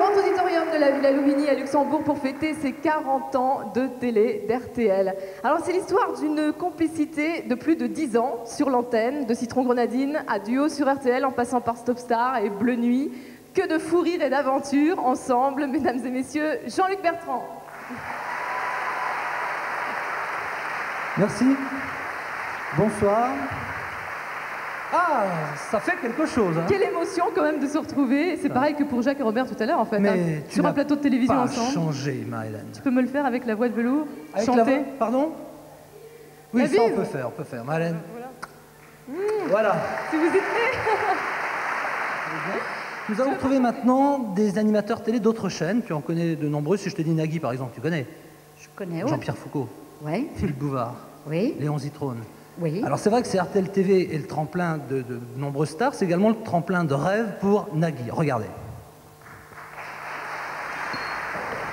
Grand auditorium de la Villa Louvigny à Luxembourg pour fêter ses 40 ans de télé d'RTL. Alors c'est l'histoire d'une complicité de plus de 10 ans sur l'antenne, de Citron Grenadine à Duo sur RTL en passant par Stopstar et Bleu Nuit. Que de fou rire et d'aventures ensemble, mesdames et messieurs, Jean-Luc Bertrand. Merci. Bonsoir. Ah, ça fait quelque chose. Hein. Quelle émotion quand même de se retrouver. C'est pareil que pour Jacques et Robert tout à l'heure en fait. Mais hein, sur un plateau de télévision pas ensemble. Changé, Maëlène. Tu peux me le faire avec la voix de velours? Avec chanter la voix, pardon? Oui, la ça vive. on peut faire. Maëlène. Voilà. Si vous êtes nés. Nous allons retrouver maintenant des animateurs télé d'autres chaînes. Tu en connais de nombreux. Si je te dis Nagui, par exemple, tu connais? Je connais, oui. Jean-Pierre Foucault. Oui. Philippe Bouvard. Oui. Léon Zitrone. Oui. Alors c'est vrai que c'est RTL TV et le tremplin de nombreuses stars. C'est également le tremplin de rêve pour Nagui. Regardez.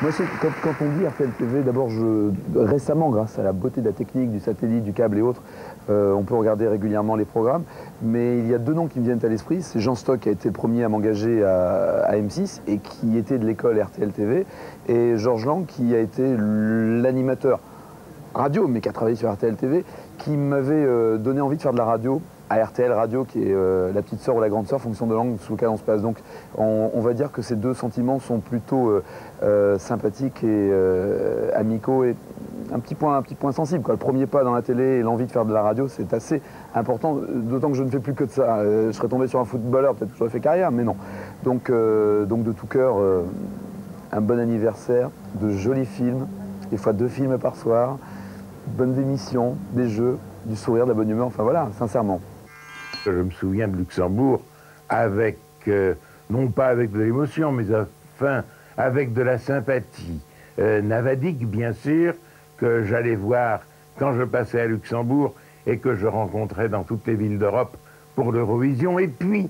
Moi, quand on dit RTL TV, d'abord, récemment, grâce à la beauté de la technique, du satellite, du câble et autres, on peut regarder régulièrement les programmes. Mais il y a deux noms qui me viennent à l'esprit. C'est Jean Stock qui a été le premier à m'engager à M6 et qui était de l'école RTL TV. Et Georges Lang qui a été l'animateur radio, mais qui a travaillé sur RTL TV, qui m'avait donné envie de faire de la radio à RTL Radio, qui est la petite sœur ou la grande sœur, fonction de l'angle sous lequel on se passe. Donc on va dire que ces deux sentiments sont plutôt sympathiques et amicaux et un petit point sensible, quoi. Le premier pas dans la télé et l'envie de faire de la radio, c'est assez important, d'autant que je ne fais plus que de ça. Je serais tombé sur un footballeur, peut-être que j'aurais fait carrière, mais non. Donc de tout cœur, un bon anniversaire, de jolis films, des fois 2 films par soir, bonnes émissions, des jeux, du sourire, de la bonne humeur, enfin voilà, sincèrement. Je me souviens de Luxembourg avec, non pas avec de l'émotion, mais enfin avec de la sympathie. Navadik, bien sûr, que j'allais voir quand je passais à Luxembourg et que je rencontrais dans toutes les villes d'Europe pour l'Eurovision. Et puis,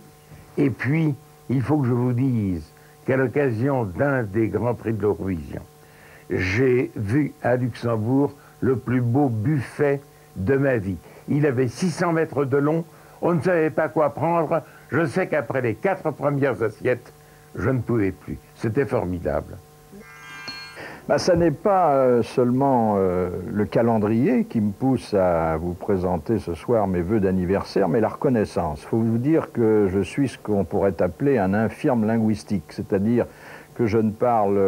il faut que je vous dise qu'à l'occasion d'un des grands prix de l'Eurovision, j'ai vu à Luxembourg le plus beau buffet de ma vie. Il avait 600 mètres de long, on ne savait pas quoi prendre. Je sais qu'après les 4 premières assiettes, je ne pouvais plus. C'était formidable. Ça n'est pas seulement le calendrier qui me pousse à vous présenter ce soir mes vœux d'anniversaire, mais la reconnaissance. Il faut vous dire que je suis ce qu'on pourrait appeler un infirme linguistique, c'est-à-dire que je ne parle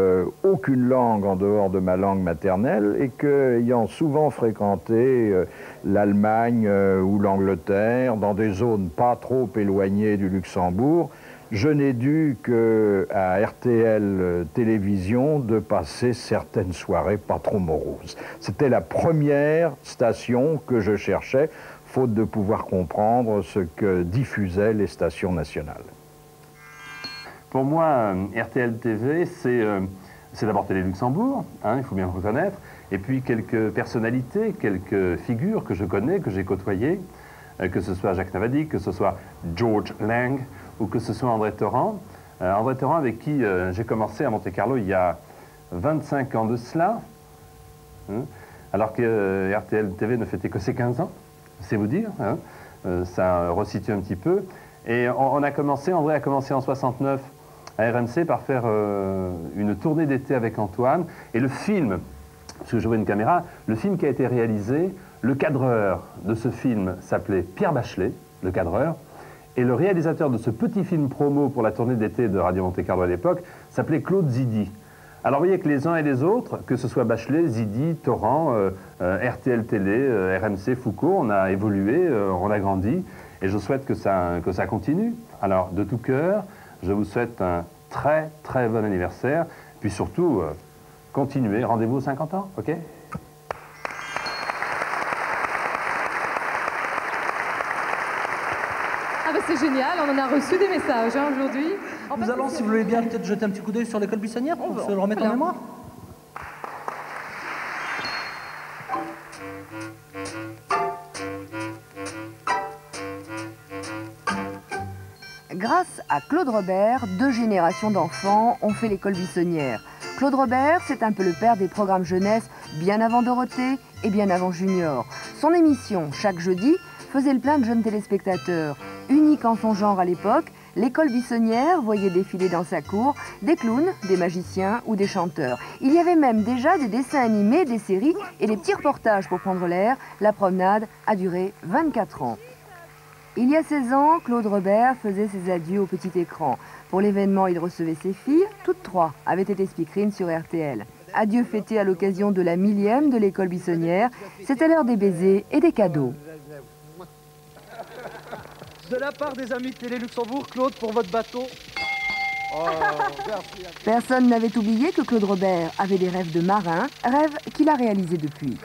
aucune langue en dehors de ma langue maternelle et que, ayant souvent fréquenté l'Allemagne ou l'Angleterre, dans des zones pas trop éloignées du Luxembourg, je n'ai dû qu'à RTL Télévision de passer certaines soirées pas trop moroses. C'était la première station que je cherchais, faute de pouvoir comprendre ce que diffusaient les stations nationales. Pour moi, RTL TV, c'est d'abord Télé Luxembourg, hein, il faut bien le reconnaître, et puis quelques personnalités, quelques figures que je connais, que j'ai côtoyées, que ce soit Jacques Navadik, que ce soit George Lang, ou que ce soit André Torrent. André Torrent avec qui j'ai commencé à Monte-Carlo il y a 25 ans de cela, hein, alors que RTL TV ne fêtait que ses 15 ans, c'est vous dire, hein, ça resitue un petit peu. Et André a commencé en 69 à RMC par faire une tournée d'été avec Antoine. Et le film, parce que je vois une caméra, le film qui a été réalisé, le cadreur de ce film s'appelait Pierre Bachelet, le cadreur. Et le réalisateur de ce petit film promo pour la tournée d'été de Radio Monte-Carlo à l'époque s'appelait Claude Zidi. Alors vous voyez que les uns et les autres, que ce soit Bachelet, Zidi, Torrent, RTL Télé, RMC, Foucault, on a évolué, on a grandi. Et je souhaite que ça continue. Alors, de tout cœur, je vous souhaite un très, très bon anniversaire. Puis surtout, continuez. Rendez-vous aux 50 ans, OK ? Ah bah c'est génial, on en a reçu des messages hein, aujourd'hui. Nous allons, si vous voulez bien, peut-être jeter un petit coup d'œil sur l'école buissonnière pour se le remettre en mémoire. Grâce à Claude Robert, 2 générations d'enfants ont fait l'école buissonnière. Claude Robert, c'est un peu le père des programmes jeunesse bien avant Dorothée et bien avant Junior. Son émission, chaque jeudi, faisait le plein de jeunes téléspectateurs. Unique en son genre à l'époque, L'école buissonnière voyait défiler dans sa cour des clowns, des magiciens ou des chanteurs. Il y avait même déjà des dessins animés, des séries et des petits reportages pour prendre l'air. La promenade a duré 24 ans. Il y a 16 ans, Claude Robert faisait ses adieux au petit écran. Pour l'événement, il recevait ses filles. Toutes trois avaient été speakerines sur RTL. Adieu fêté à l'occasion de la 1000e de l'école buissonnière. C'était l'heure des baisers et des cadeaux. De la part des amis de Télé Luxembourg, Claude, pour votre bateau. Oh, merci. Personne n'avait oublié que Claude Robert avait des rêves de marin, rêves qu'il a réalisés depuis.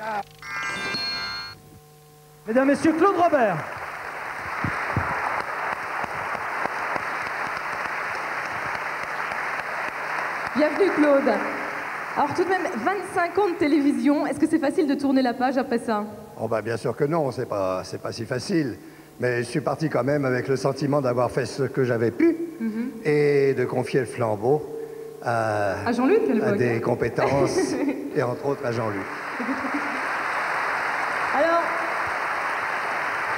Mesdames, Messieurs, Claude Robert. Bienvenue Claude. Alors tout de même, 25 ans de télévision, est-ce que c'est facile de tourner la page après ça? Oh bah bien sûr que non, c'est pas si facile. Mais je suis parti quand même avec le sentiment d'avoir fait ce que j'avais pu et de confier le flambeau à Jean-Luc, à des compétences et entre autres à Jean-Luc. Alors,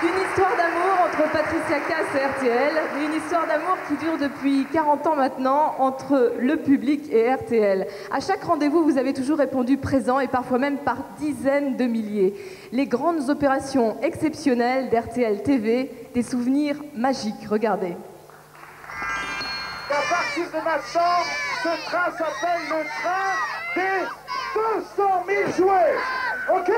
une histoire d'amour entre Patricia Cass et RTL, et une histoire d'amour qui dure depuis 40 ans maintenant entre le public et RTL. À chaque rendez-vous, vous avez toujours répondu présent et parfois même par dizaines de milliers. Les grandes opérations exceptionnelles d'RTL TV, des souvenirs magiques. Regardez. À partir de maintenant, ce train s'appelle le train des 200 000 jouets. OK ?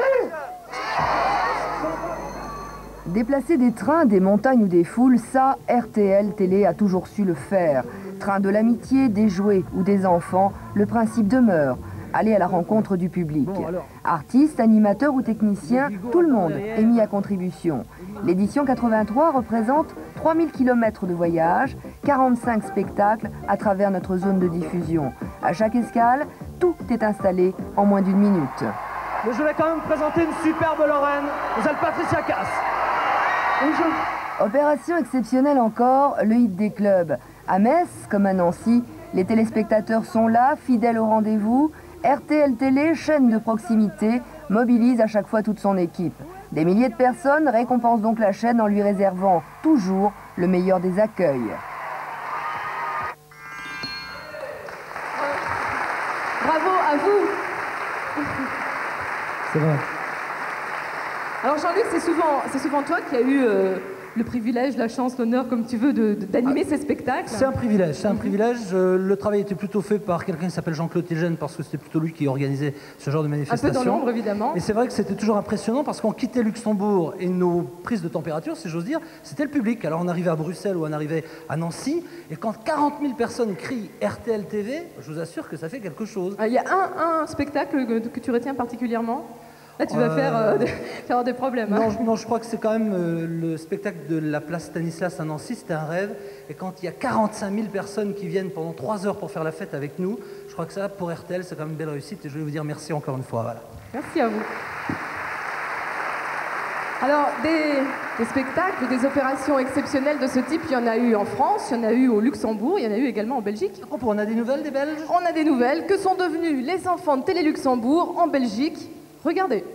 Déplacer des trains, des montagnes ou des foules, ça, RTL Télé a toujours su le faire. Train de l'amitié, des jouets ou des enfants, le principe demeure. Aller à la rencontre du public. Artistes, animateurs ou techniciens, tout le monde est mis à contribution. L'édition 83 représente 3000 km de voyage, 45 spectacles à travers notre zone de diffusion. À chaque escale, tout est installé en moins d'une minute. Mais je vais quand même présenter une superbe Lorraine, vous êtes Patricia Cass. Bonjour. Opération exceptionnelle encore, le hit des clubs. À Metz, comme à Nancy, les téléspectateurs sont là, fidèles au rendez-vous. RTL Télé, chaîne de proximité, mobilise à chaque fois toute son équipe. Des milliers de personnes récompensent donc la chaîne en lui réservant toujours le meilleur des accueils. Bravo à vous. C'est vrai. Alors Jean-Luc, c'est souvent toi qui as eu le privilège, la chance, l'honneur, comme tu veux, d'animer ces spectacles. C'est un privilège, c'est un privilège. Le travail était plutôt fait par quelqu'un qui s'appelle Jean-Claude Tilgen, parce que c'était plutôt lui qui organisait ce genre de manifestation. Un peu dans l'ombre, évidemment. Et c'est vrai que c'était toujours impressionnant, parce qu'on quittait Luxembourg et nos prises de température, si j'ose dire, c'était le public. Alors on arrivait à Bruxelles ou on arrivait à Nancy, et quand 40 000 personnes crient RTL TV, je vous assure que ça fait quelque chose. Il y a un spectacle que tu retiens particulièrement? Là, tu vas faire des problèmes. Hein. Non, je crois que c'est quand même le spectacle de la place Stanislas à Nancy, c'était un rêve. Et quand il y a 45 000 personnes qui viennent pendant 3 heures pour faire la fête avec nous, je crois que ça, pour RTL, c'est quand même une belle réussite. Et je vais vous dire merci encore une fois. Voilà. Merci à vous. Alors, des spectacles, des opérations exceptionnelles de ce type, il y en a eu en France, il y en a eu au Luxembourg, il y en a eu également en Belgique. On a des nouvelles des Belges? On a des nouvelles. Que sont devenus les enfants de Télé Luxembourg en Belgique? Regardez.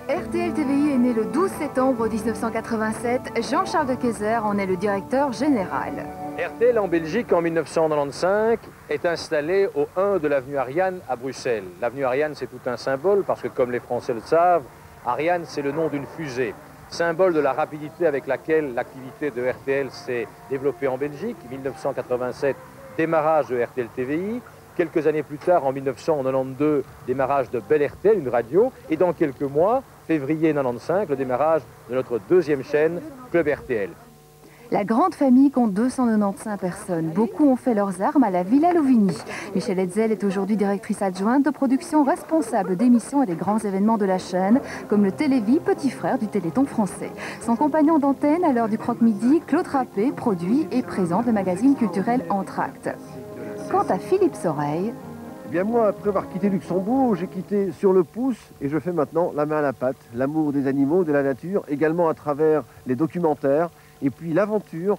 RTL TVI est né le 12 septembre 1987. Jean-Charles de Keyser en est le directeur général. RTL en Belgique en 1995 est installé au 1 de l'avenue Ariane à Bruxelles. L'avenue Ariane, c'est tout un symbole parce que, comme les Français le savent, Ariane, c'est le nom d'une fusée. Symbole de la rapidité avec laquelle l'activité de RTL s'est développée en Belgique. 1987, démarrage de RTL TVI. Quelques années plus tard, en 1992, démarrage de Belle RTL, une radio. Et dans quelques mois, février 1995, le démarrage de notre deuxième chaîne, Club RTL. La grande famille compte 295 personnes. Beaucoup ont fait leurs armes à la Villa Louvigny. Michel Hetzel est aujourd'hui directrice adjointe de production, responsable d'émissions et des grands événements de la chaîne, comme le Télévis, petit frère du Téléthon français. Son compagnon d'antenne à l'heure du croque-midi, Claude Rappé, produit et présente le magazine culturel Entracte. Quant à Philippe Soreille... Eh bien moi, après avoir quitté Luxembourg, j'ai quitté Sur le pouce et je fais maintenant La main à la pâte, l'amour des animaux, de la nature, également à travers les documentaires. Et puis l'aventure,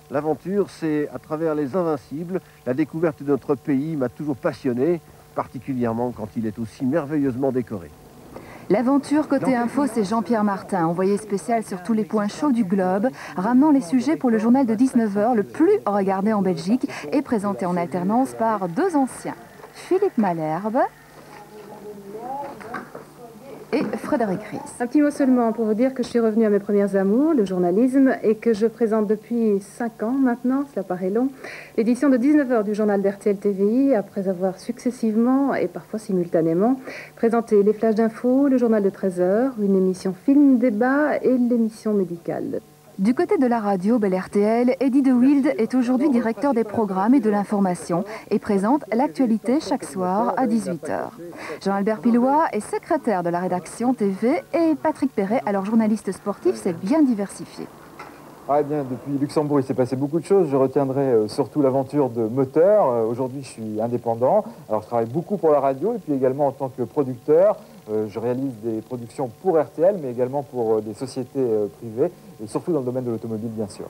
c'est à travers les Invincibles. La découverte de notre pays m'a toujours passionné, particulièrement quand il est aussi merveilleusement décoré. L'aventure côté info, c'est Jean-Pierre Martin, envoyé spécial sur tous les points chauds du globe, ramenant les sujets pour le journal de 19h, le plus regardé en Belgique, et présenté en alternance par deux anciens, Philippe Malherbe et Frédéric Ries. Un petit mot seulement pour vous dire que je suis revenue à mes premières amours, le journalisme, et que je présente depuis 5 ans maintenant, cela paraît long, l'édition de 19h du journal d'RTL TVI, après avoir successivement et parfois simultanément présenté les flashs d'infos, le journal de 13h, une émission film-débat et l'émission médicale. Du côté de la radio, Bel RTL, Eddie De Wilde est aujourd'hui directeur des programmes et de l'information et présente l'actualité chaque soir à 18h. Jean-Albert Pilois est secrétaire de la rédaction TV et Patrick Perret, alors journaliste sportif, s'est bien diversifié. Ah, eh bien, depuis Luxembourg, il s'est passé beaucoup de choses. Je retiendrai surtout l'aventure de moteur. Aujourd'hui, je suis indépendant. Alors, je travaille beaucoup pour la radio et puis également en tant que producteur. Je réalise des productions pour RTL, mais également pour des sociétés privées, et surtout dans le domaine de l'automobile, bien sûr.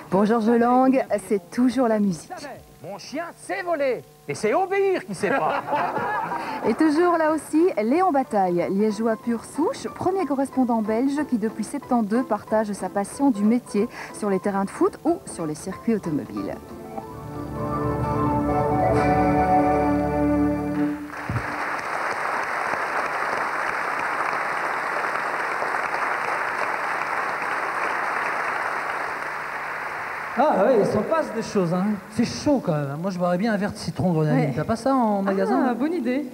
Pour Georges Lang, c'est toujours la musique. Mon chien sait voler, et c'est obéir qui sait pas. Et toujours là aussi, Léon Bataille, liégeois pure souche, premier correspondant belge qui depuis 72 partage sa passion du métier sur les terrains de foot ou sur les circuits automobiles. Ah oui, il s'en passe des choses, hein. C'est chaud quand même. Moi, je boirais bien un verre de citron grenadine. T'as pas ça en magasin? Ah, bonne idée.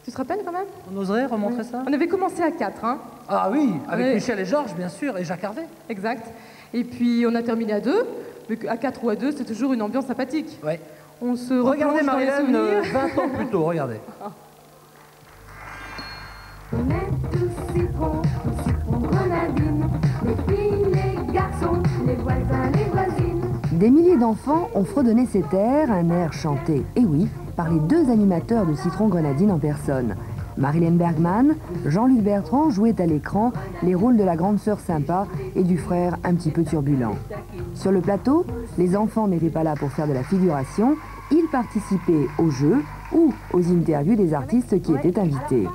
Tu te rappelles quand même? On oserait remontrer ça? On avait commencé à 4, hein. Ah oui, avec Michel et Georges, bien sûr, et Jacques Harvey. Exact. Et puis, on a terminé à 2, mais à 4 ou à 2, c'est toujours une ambiance sympathique. Ouais. On se regardez replonge dans les Marilyn, souvenirs. 20 ans plus tôt, regardez. On est tous citron grenadine, les filles, les garçons, les voisins, les voisines. Des milliers d'enfants ont fredonné ces terres, un air chanté, et oui, par les deux animateurs de Citron Grenadine en personne. Marilyn Bergman, Jean-Luc Bertrand jouaient à l'écran les rôles de la grande sœur sympa et du frère un petit peu turbulent. Sur le plateau, les enfants n'étaient pas là pour faire de la figuration, ils participaient au jeu ou aux interviews des artistes qui étaient invités.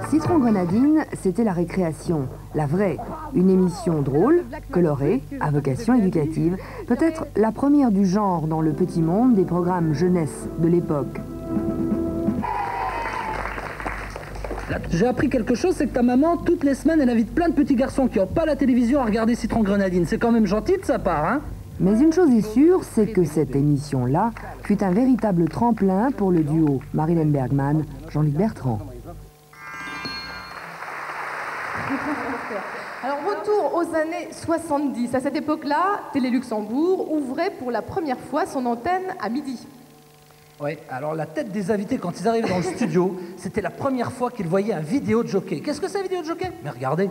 Citron Grenadine, c'était la récréation, la vraie, une émission drôle, colorée, à vocation éducative, peut-être la première du genre dans le petit monde des programmes jeunesse de l'époque. J'ai appris quelque chose, c'est que ta maman, toutes les semaines, elle invite plein de petits garçons qui n'ont pas la télévision à regarder Citron Grenadine. C'est quand même gentil de sa part, hein? Mais une chose est sûre, c'est que cette émission-là fut un véritable tremplin pour le duo Marilyn Bergman, Jean-Luc Bertrand. Alors, retour aux années 70. À cette époque-là, Télé Luxembourg ouvrait pour la première fois son antenne à midi. Oui, alors la tête des invités, quand ils arrivaient dans le studio, c'était la première fois qu'ils voyaient un vidéo de jockey. Qu'est-ce que c'est un vidéo de jockey? Mais regardez.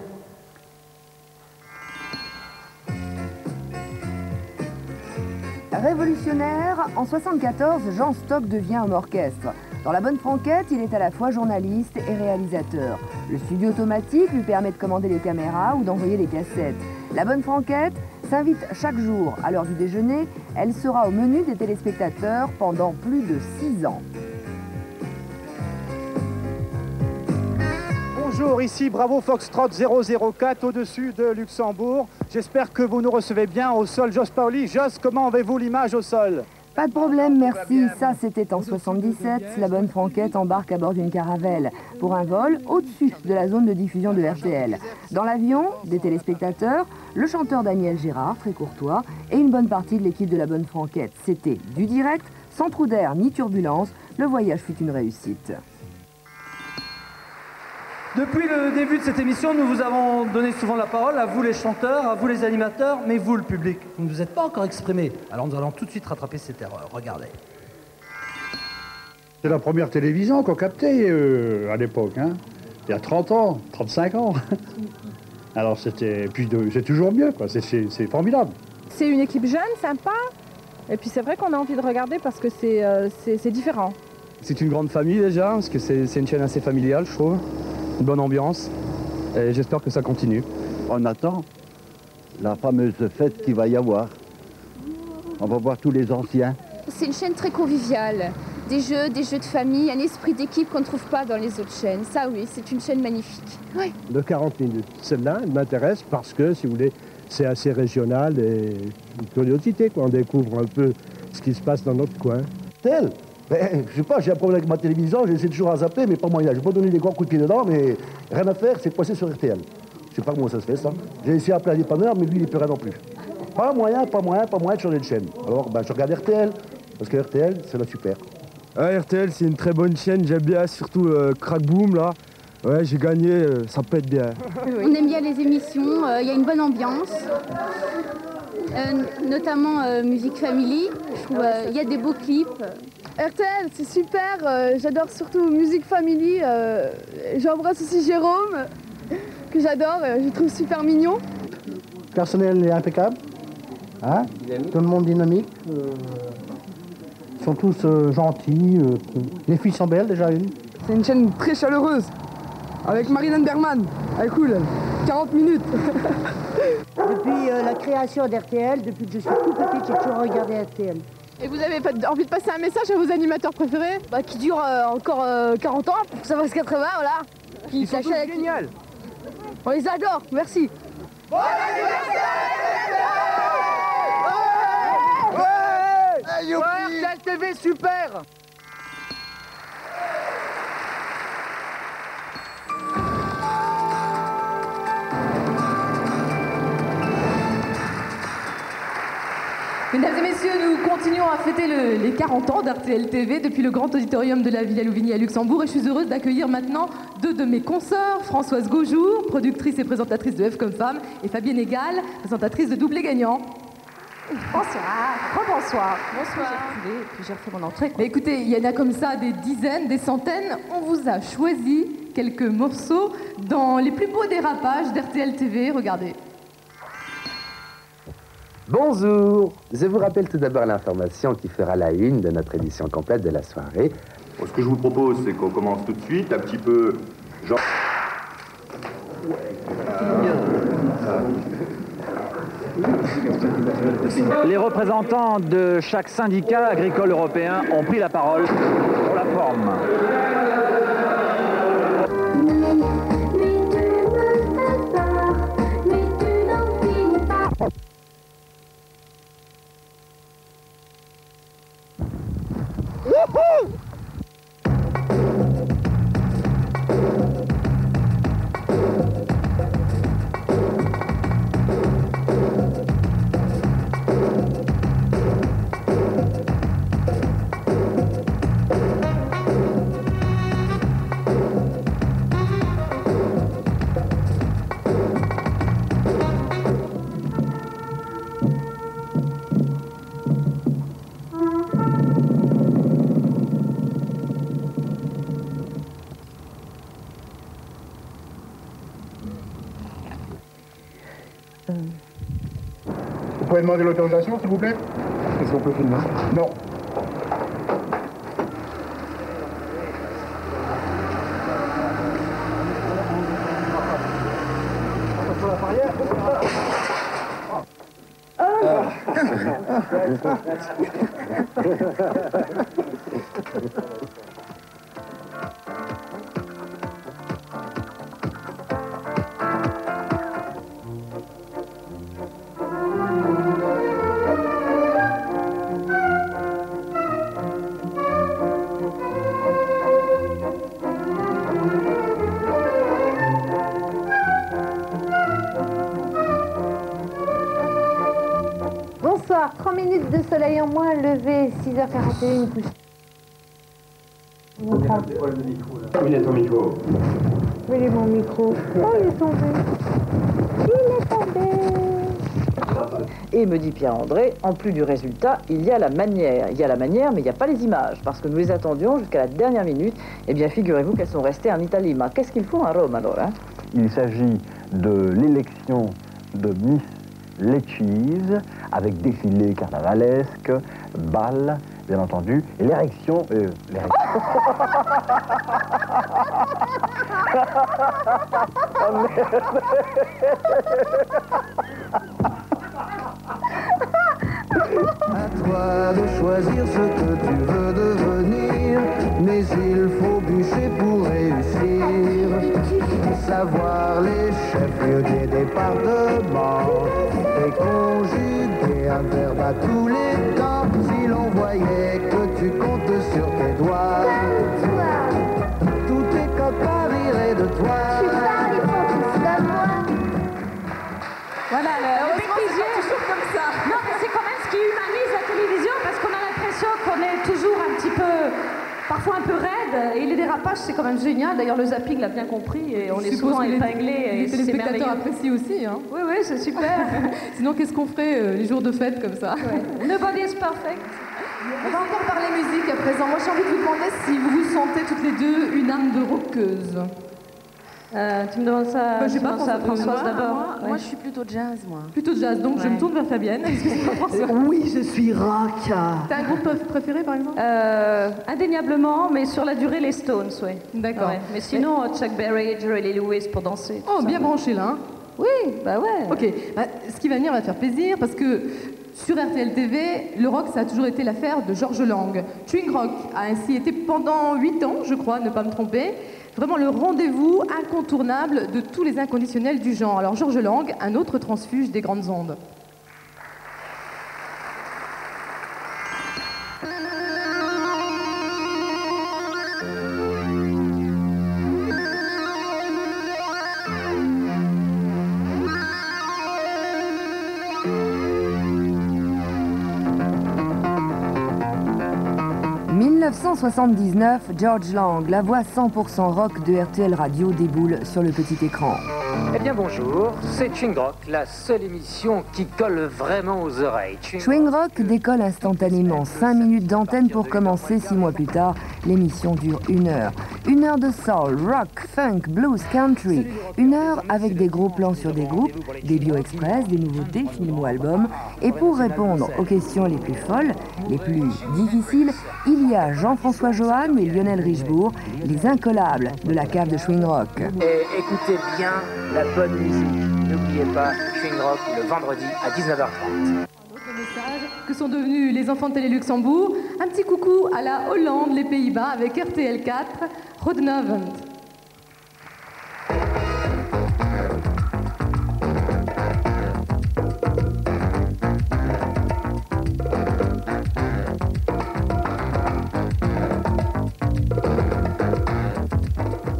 Révolutionnaire, en 1974, Jean Stock devient homme orchestre. Dans La Bonne Franquette, il est à la fois journaliste et réalisateur. Le studio automatique lui permet de commander les caméras ou d'envoyer les cassettes. La Bonne Franquette s'invite chaque jour à l'heure du déjeuner. Elle sera au menu des téléspectateurs pendant plus de 6 ans. Bonjour, ici Bravo Foxtrot 004 au-dessus de Luxembourg. J'espère que vous nous recevez bien au sol. Jos Paoli, Jos, comment avez-vous l'image au sol? Pas de problème, merci. Ça, c'était en 77. La Bonne Franquette embarque à bord d'une caravelle pour un vol au-dessus de la zone de diffusion de RTL. Dans l'avion, des téléspectateurs, le chanteur Daniel Gérard, très courtois, et une bonne partie de l'équipe de La Bonne Franquette. C'était du direct, sans trou d'air ni turbulence. Le voyage fut une réussite. Depuis le début de cette émission, nous vous avons donné souvent la parole, à vous les chanteurs, à vous les animateurs, mais vous le public. Vous ne vous êtes pas encore exprimé. Alors nous allons tout de suite rattraper cette erreur. Regardez. C'est la première télévision qu'on captait à l'époque, hein. Il y a 30 ans, 35 ans. Alors c'était... Puis c'est toujours mieux, quoi. C'est formidable. C'est une équipe jeune, sympa. Et puis c'est vrai qu'on a envie de regarder parce que c'est différent. C'est une grande famille déjà, parce que c'est une chaîne assez familiale, je trouve. Une bonne ambiance, et j'espère que ça continue. On attend la fameuse fête qu'il va y avoir. On va voir tous les anciens. C'est une chaîne très conviviale. des jeux de famille, un esprit d'équipe qu'on ne trouve pas dans les autres chaînes. Ça oui, c'est une chaîne magnifique. Oui. De 40 minutes. Celle-là, elle m'intéresse parce que, si vous voulez, c'est assez régional et une curiosité, quoi. On découvre un peu ce qui se passe dans notre coin. Tel ben, je sais pas, j'ai un problème avec ma télévision, j'essaie toujours à zapper, mais pas moyen. Je vais pas donner des grands coups de pied dedans, mais rien à faire, c'est de passer sur RTL. Je sais pas comment ça se fait, ça. J'ai essayé d'appeler un dépanneur, mais lui, il ne peut rien non plus. Pas moyen de changer de chaîne. Alors, ben, je regarde RTL, parce que RTL, c'est la super. RTL, c'est une très bonne chaîne, j'aime bien, surtout Crack Boom, là. Ouais, j'ai gagné, ça peut être bien. On aime bien les émissions, il y a une bonne ambiance. Notamment Musique Family, je trouve il y a des beaux clips. RTL, c'est super, j'adore surtout Musique Family, j'embrasse aussi Jérôme, que j'adore, je trouve super mignon. Le personnel est impeccable, hein? Tout le monde dynamique, ils sont tous gentils, les filles sont belles déjà une. C'est une chaîne très chaleureuse, avec Marianne Bergman, elle est cool, 40 minutes. Depuis la création d'RTL, depuis que je suis tout petite, j'ai toujours regardé RTL. Et vous avez pas envie de passer un message à vos animateurs préférés? Qui dure encore 40 ans, pour que ça fasse 80, voilà. Ils sont tous géniaux. On les adore, merci. Bon anniversaire! Ouais, RTL TV, super! Mesdames et messieurs, nous continuons à fêter les 40 ans d'RTL TV depuis le grand auditorium de la Villa Louvigny à Luxembourg et je suis heureuse d'accueillir maintenant deux de mes consoeurs, Françoise Gaujour, productrice et présentatrice de F comme femme, et Fabienne Egal, présentatrice de Doublé gagnant. Bonsoir. Rebonsoir. Bonsoir. Puis j'ai refait mon entrée. Mais écoutez, il y en a comme ça des dizaines, des centaines. On vous a choisi quelques morceaux dans les plus beaux dérapages d'RTL TV. Regardez. Bonjour, je vous rappelle tout d'abord l'information qui fera la une de notre édition complète de la soirée. Bon, ce que je vous propose, c'est qu'on commence tout de suite, un petit peu genre... Les représentants de chaque syndicat agricole européen ont pris la parole pour la forme. Vous pouvez demander l'autorisation, s'il vous plaît? Est-ce qu'on peut filmer? Non. Bonsoir, 3 minutes de soleil en moins, levé, 6h41, couche. Il est ton micro. Où est mon micro? Oh, il est tombé. Il est tombé. Et me dit Pierre-André, en plus du résultat, il y a la manière. Il y a la manière, mais il n'y a pas les images, parce que nous les attendions jusqu'à la dernière minute. Eh bien, figurez-vous qu'elles sont restées en Italie. Mais qu'est-ce qu'ils font à Rome, alors, hein? Il s'agit de l'élection de Miss Lecce, avec défilé carnavalesque, bal, bien entendu, et l'érection... Oh merde. À toi de choisir ce que tu veux devenir. bombardement. Et conjuguer un verbe à tous les temps, si l'on voyait que tu comptes sur tes doigts. Tous tes copains riraient de toi. Tu parles, ils font tous comme moi. Voilà, le bêtisier. Toujours comme ça. Non, mais c'est quand même ce qui humanise la télévision, parce qu'on a l'impression qu'on est toujours un petit peu, parfois un peu raide, et les dérapages, c'est quand même génial. D'ailleurs, le zapping l'a bien compris, et on est souvent épinglés. Les téléspectateurs apprécient aussi. Hein. Oui, oui, c'est super. Sinon, qu'est-ce qu'on ferait les jours de fête comme ça? Nobody is perfect. On va encore parler musique à présent. Moi, j'ai envie de vous demander si vous vous sentez toutes les deux une âme de rockeuse. Tu me demandes ça, je sais pas, Françoise d'abord. Moi, je suis plutôt jazz, moi. Plutôt jazz, donc je me tourne vers Fabienne. Oui, je suis rock. T'as un groupe préféré, par exemple? Indéniablement, mais sur la durée, les Stones, oui. D'accord. Ouais. Mais sinon, Chuck Berry, Jerry Lee Lewis pour danser. Oh, bien branché là. Hein. Oui, bah ouais. Ok, ce qui va venir va faire plaisir parce que sur RTL TV, le rock, ça a toujours été l'affaire de Georges Lang. Swing Rock a ainsi été pendant 8 ans, je crois, ne pas me tromper, vraiment le rendez-vous incontournable de tous les inconditionnels du genre. Alors Georges Lang, un autre transfuge des grandes ondes. En 1979, George Lang, la voix 100% rock de RTL Radio, déboule sur le petit écran. Eh bien bonjour, c'est Swing Rock, la seule émission qui colle vraiment aux oreilles. Swing Rock décolle instantanément. 5 minutes d'antenne pour commencer. 6 mois plus tard, l'émission dure 1 heure. 1 heure de soul, rock, funk, blues, country. 1 heure avec des gros plans sur des groupes, des bio-express, des nouveautés, films ou albums. Et pour répondre aux questions les plus folles, les plus difficiles, il y a Jean-François Johan et Lionel Richebourg, les incollables de la cave de Swing Rock. Et écoutez bien la bonne musique. N'oubliez pas, Swing Rock le vendredi à 19h30. Que sont devenus les enfants de Télé Luxembourg. Un petit coucou à la Hollande, les Pays-Bas, avec RTL 4, Rodnavend.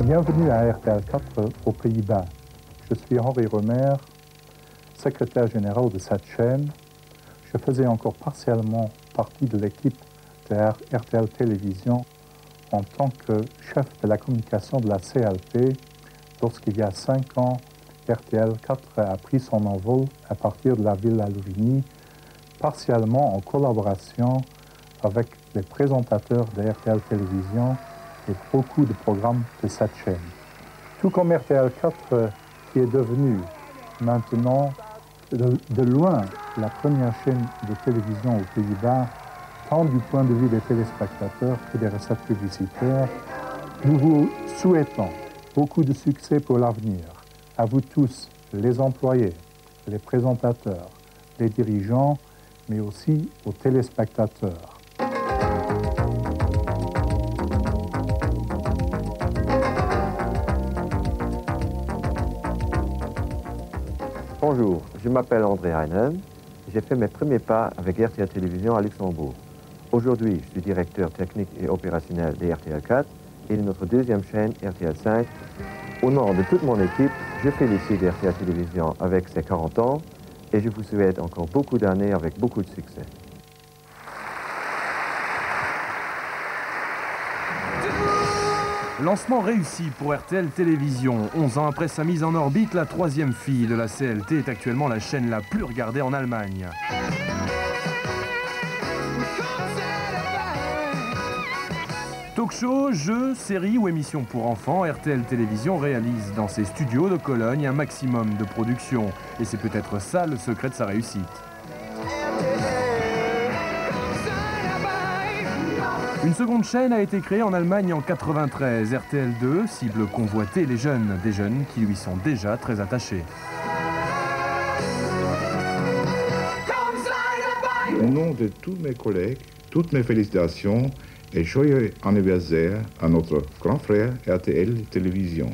Bienvenue à RTL 4 aux Pays-Bas. Je suis Henri Romer, secrétaire général de cette chaîne. Je faisais encore partiellement partie de l'équipe de RTL Télévision en tant que chef de la communication de la CLT lorsqu'il y a 5 ans, RTL 4 a pris son envol à partir de la ville à Louvigny, partiellement en collaboration avec les présentateurs de RTL Télévision et beaucoup de programmes de cette chaîne. Tout comme RTL 4 qui est devenu maintenant de loin la première chaîne de télévision aux Pays-Bas, tant du point de vue des téléspectateurs que des recettes publicitaires, nous vous souhaitons beaucoup de succès pour l'avenir. À vous tous, les employés, les présentateurs, les dirigeants, mais aussi aux téléspectateurs. Bonjour, je m'appelle André Heinen. J'ai fait mes premiers pas avec RTL Télévision à Luxembourg. Aujourd'hui, je suis directeur technique et opérationnel de RTL 4 et de notre deuxième chaîne, RTL 5. Au nom de toute mon équipe, je félicite RTL Télévision avec ses 40 ans et je vous souhaite encore beaucoup d'années avec beaucoup de succès. Lancement réussi pour RTL Télévision. 11 ans après sa mise en orbite, la troisième fille de la CLT est actuellement la chaîne la plus regardée en Allemagne. Talk show, jeux, séries ou émissions pour enfants, RTL Télévision réalise dans ses studios de Cologne un maximum de production. Et c'est peut-être ça le secret de sa réussite. Une seconde chaîne a été créée en Allemagne en 93. RTL2 cible convoiter les jeunes, des jeunes qui lui sont déjà très attachés. Au nom de tous mes collègues, toutes mes félicitations et joyeux anniversaire à notre grand frère RTL Télévision.